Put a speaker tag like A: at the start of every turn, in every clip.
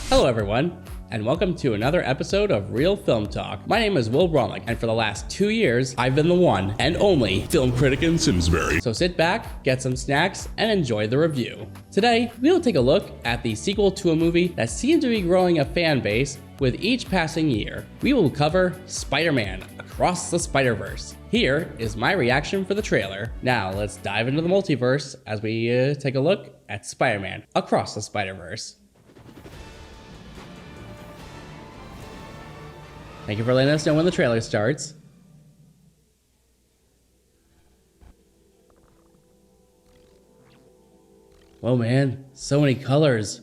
A: Hello everyone, and welcome to another episode of Real Film Talk. My name is Will Braunlich, and for the last 2 years, I've been the one and only film critic in Simsbury. So sit back, get some snacks, and enjoy the review. Today, we'll take a look at the sequel to a movie that seems to be growing a fan base with each passing year. We will cover Spider-Man Across the Spiderverse. Here is my reaction for the trailer. Now let's dive into the multiverse as we take a look at Spider-Man Across the Spiderverse. Thank you for letting us know when the trailer starts. Whoa, man, so many colors.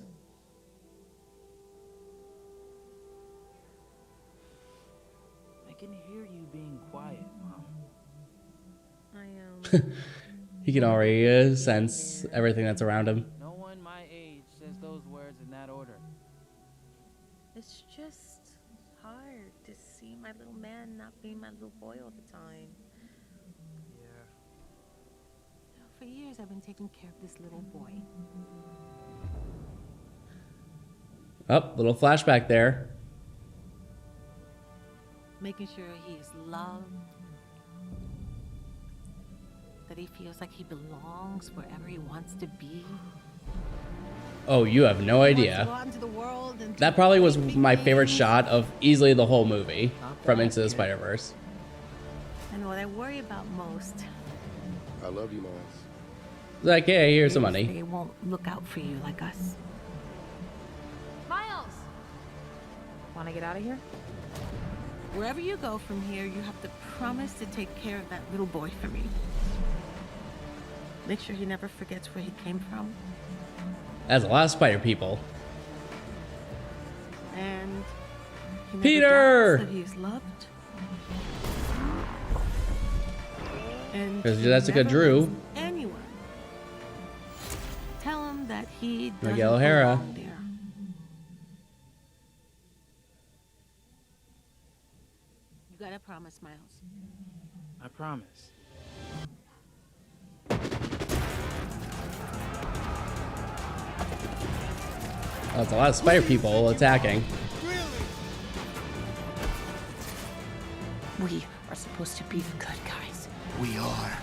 B: I can hear you being quiet, Mom.
A: He can already sense everything that's around him.
B: No one my age says those words in that order.
C: It's just hard to see my little man not being my little boy all the time.
B: Yeah.
C: For years I've been taking care of this little boy.
A: Oh, little flashback there.
C: Making sure he is loved. That he feels like he belongs wherever he wants to be.
A: Oh, you have no idea. That probably was my favorite shot of easily the whole movie from Into the Spider-Verse.
C: And what I worry about most.
D: I love you, Miles.
A: Like, hey, here's some money.
C: They won't look out for you like us. Miles! Want to get out of here? Wherever you go from here, you have to promise to take care of that little boy for me. Make sure he never forgets where he came from.
A: That's a lot of spider people.
C: And he never
A: Peter!
C: doubts that he is loved. And
A: Because
C: he
A: Jessica
C: never
A: Drew.
C: lets anyone tell him that he doesn't
A: Miguel O'Hara.
C: belong there. You gotta promise, Miles.
B: I promise.
A: Oh, it's a lot of spider people attacking.
C: We are supposed to be the good guys.
B: We are.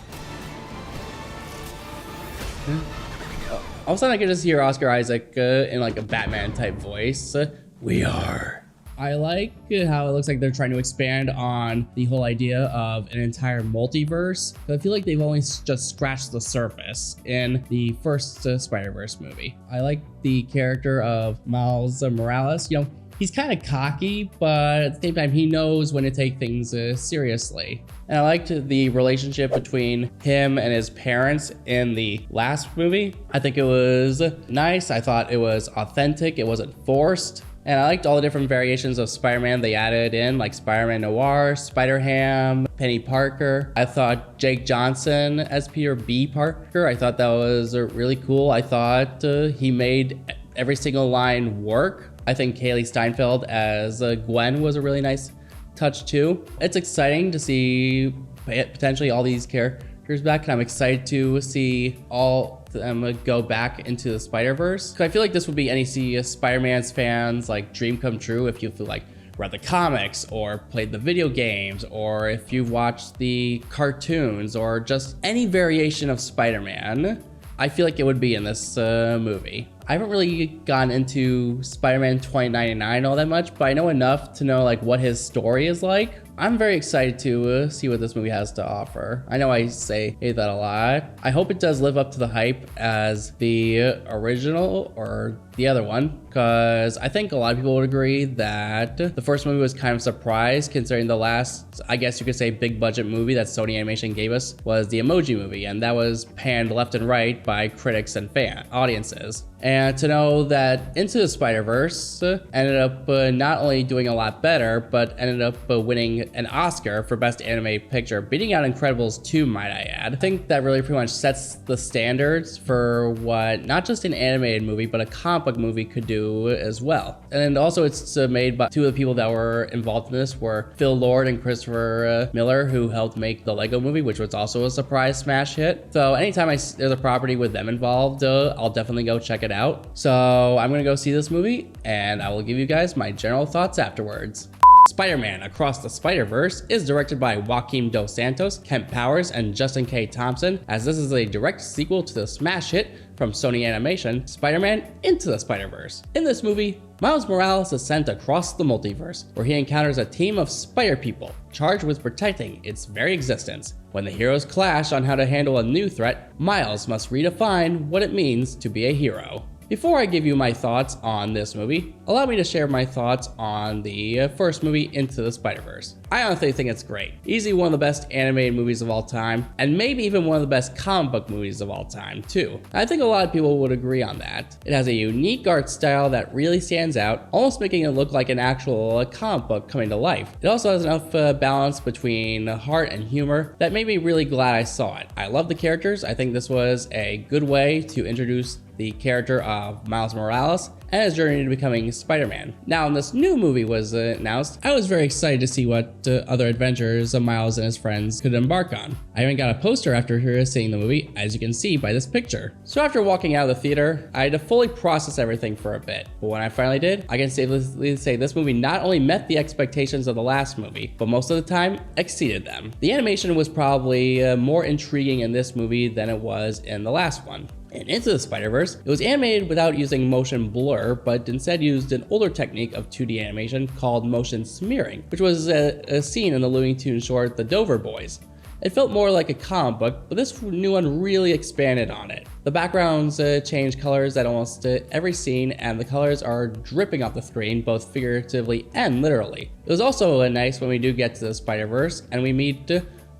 A: All of a sudden I can just hear Oscar Isaac in like a Batman type voice. We are. I like how it looks like they're trying to expand on the whole idea of an entire multiverse. But I feel like they've only just scratched the surface in the first Spider-Verse movie. I like the character of Miles Morales. You know, he's kind of cocky, but at the same time, he knows when to take things seriously. And I liked the relationship between him and his parents in the last movie. I think it was nice. I thought it was authentic. It wasn't forced. And I liked all the different variations of Spider-Man they added in, like Spider-Man Noir, Spider-Ham, Penny Parker. I thought Jake Johnson as Peter B. Parker, I thought that was really cool. I thought he made every single line work. I think Haley Steinfeld as Gwen was a really nice touch too. It's exciting to see potentially all these characters back, and I'm excited to see all them go back into the Spider-Verse. I feel like this would be any Spider-Man's fans like dream come true if you feel like read the comics or played the video games, or if you've watched the cartoons, or just any variation of Spider-Man. I feel like it would be in this movie. I haven't really gone into Spider-Man 2099 all that much, but I know enough to know like what his story is like. I'm very excited to see what this movie has to offer. I know I say that a lot. I hope it does live up to the hype as the original or the other one, because I think a lot of people would agree that the first movie was kind of a surprise, considering the last, I guess you could say, big budget movie that Sony Animation gave us was the Emoji Movie, and that was panned left and right by critics and audiences. And to know that Into the Spider-Verse ended up not only doing a lot better, but ended up winning an Oscar for Best Animated Picture, beating out Incredibles 2, might I add. I think that really pretty much sets the standards for what not just an animated movie, but a comic book movie could do as well. And also it's made by two of the people that were involved in this were Phil Lord and Christopher Miller, who helped make the Lego Movie, which was also a surprise smash hit. So anytime there's a property with them involved, I'll definitely go check it out. So I'm gonna go see this movie, and I will give you guys my general thoughts afterwards. Spider-Man Across the Spiderverse is directed by Joaquim Dos Santos, Kent Powers, and Justin K. Thompson, as this is a direct sequel to the smash hit from Sony Animation, Spider-Man Into the Spider-Verse. In this movie, Miles Morales is sent across the multiverse, where he encounters a team of spider people charged with protecting its very existence. When the heroes clash on how to handle a new threat, Miles must redefine what it means to be a hero. Before I give you my thoughts on this movie, allow me to share my thoughts on the first movie, Into the Spider-Verse. I honestly think it's great. Easily one of the best animated movies of all time, and maybe even one of the best comic book movies of all time, too. I think a lot of people would agree on that. It has a unique art style that really stands out, almost making it look like an actual comic book coming to life. It also has enough balance between heart and humor that made me really glad I saw it. I love the characters. I think this was a good way to introduce the character of Miles Morales and his journey to becoming Spider-Man. Now, when this new movie was announced, I was very excited to see what other adventures Miles and his friends could embark on. I even got a poster after seeing the movie, as you can see by this picture. So after walking out of the theater, I had to fully process everything for a bit. But when I finally did, I can safely say this movie not only met the expectations of the last movie, but most of the time exceeded them. The animation was probably more intriguing in this movie than it was in the last one. And Into the Spider-Verse, it was animated without using motion blur, but instead used an older technique of 2D animation called motion smearing, which was a scene in the Looney Tunes short The Dover Boys. It felt more like a comic book, but this new one really expanded on it. The backgrounds change colors at almost every scene, and the colors are dripping off the screen, both figuratively and literally. It was also nice when we do get to the Spider-Verse, and we meet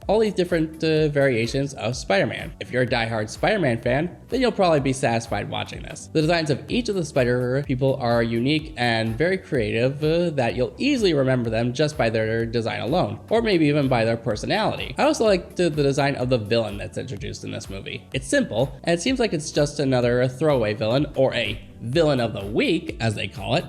A: all these different variations of Spider-Man. If you're a diehard Spider-Man fan, then you'll probably be satisfied watching this. The designs of each of the Spider people are unique and very creative that you'll easily remember them just by their design alone, or maybe even by their personality. I also liked the design of the villain that's introduced in this movie. It's simple, and it seems like it's just another throwaway villain, or a villain of the week, as they call it.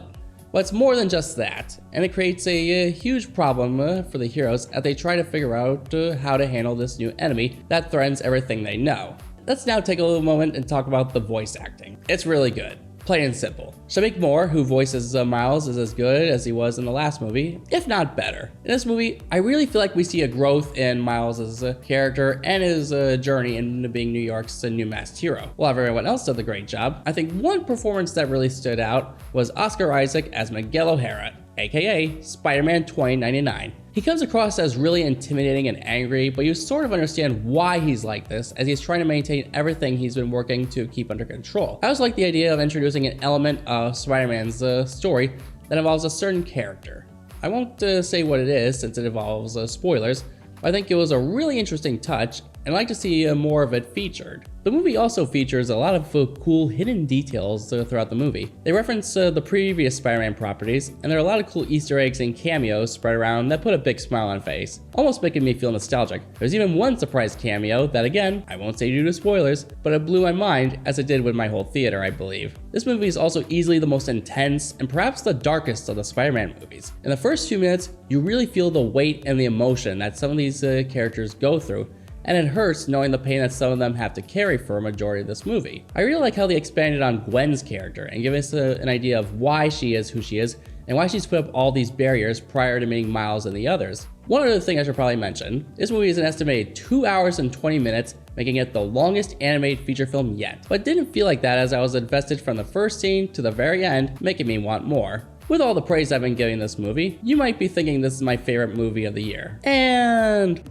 A: But it's more than just that, and it creates a huge problem for the heroes as they try to figure out how to handle this new enemy that threatens everything they know. Let's now take a little moment and talk about the voice acting. It's really good. Plain and simple. Shamik Moore, who voices Miles, is as good as he was in the last movie, if not better. In this movie, I really feel like we see a growth in Miles' character and his journey into being New York's new masked hero. While everyone else did a great job, I think one performance that really stood out was Oscar Isaac as Miguel O'Hara, aka Spider-Man 2099. He comes across as really intimidating and angry, but you sort of understand why he's like this, as he's trying to maintain everything he's been working to keep under control. I also like the idea of introducing an element of Spider-Man's story that involves a certain character. I won't say what it is since it involves spoilers, but I think it was a really interesting touch, and I'd like to see more of it featured. The movie also features a lot of cool hidden details throughout the movie. They reference the previous Spider-Man properties, and there are a lot of cool Easter eggs and cameos spread around that put a big smile on face, almost making me feel nostalgic. There's even one surprise cameo that, again, I won't say due to spoilers, but it blew my mind as it did with my whole theater, I believe. This movie is also easily the most intense and perhaps the darkest of the Spider-Man movies. In the first few minutes, you really feel the weight and the emotion that some of these characters go through, and it hurts knowing the pain that some of them have to carry for a majority of this movie. I really like how they expanded on Gwen's character and give us an idea of why she is who she is and why she's put up all these barriers prior to meeting Miles and the others. One other thing I should probably mention, this movie is an estimated 2 hours and 20 minutes, making it the longest animated feature film yet. But it didn't feel like that, as I was invested from the first scene to the very end, making me want more. With all the praise I've been giving this movie, you might be thinking this is my favorite movie of the year. And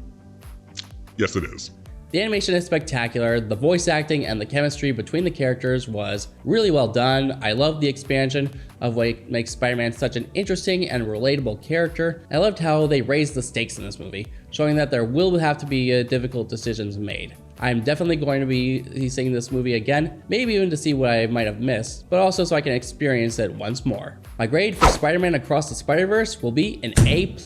E: yes, it is.
A: the animation is spectacular, the voice acting and the chemistry between the characters was really well done. I love the expansion of what makes Spider-Man such an interesting and relatable character. I loved how they raised the stakes in this movie, showing that there will have to be difficult decisions made. I'm definitely going to be seeing this movie again, maybe even to see what I might have missed, but also so I can experience it once more. My grade for Spider-Man Across the Spiderverse will be an A+.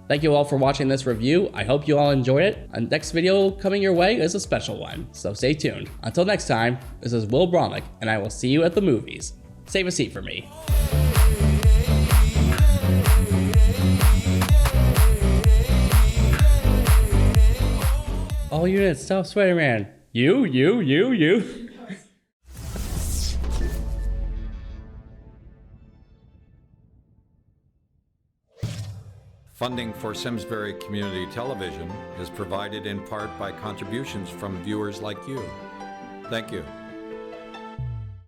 A: Thank you all for watching this review. I hope you all enjoyed it. The next video coming your way is a special one, so stay tuned. Until next time, this is Will Braunlich, and I will see you at the movies. Save a seat for me. All units, stop Spider-Man. You.
F: Funding for Simsbury Community Television is provided in part by contributions from viewers like you. Thank you.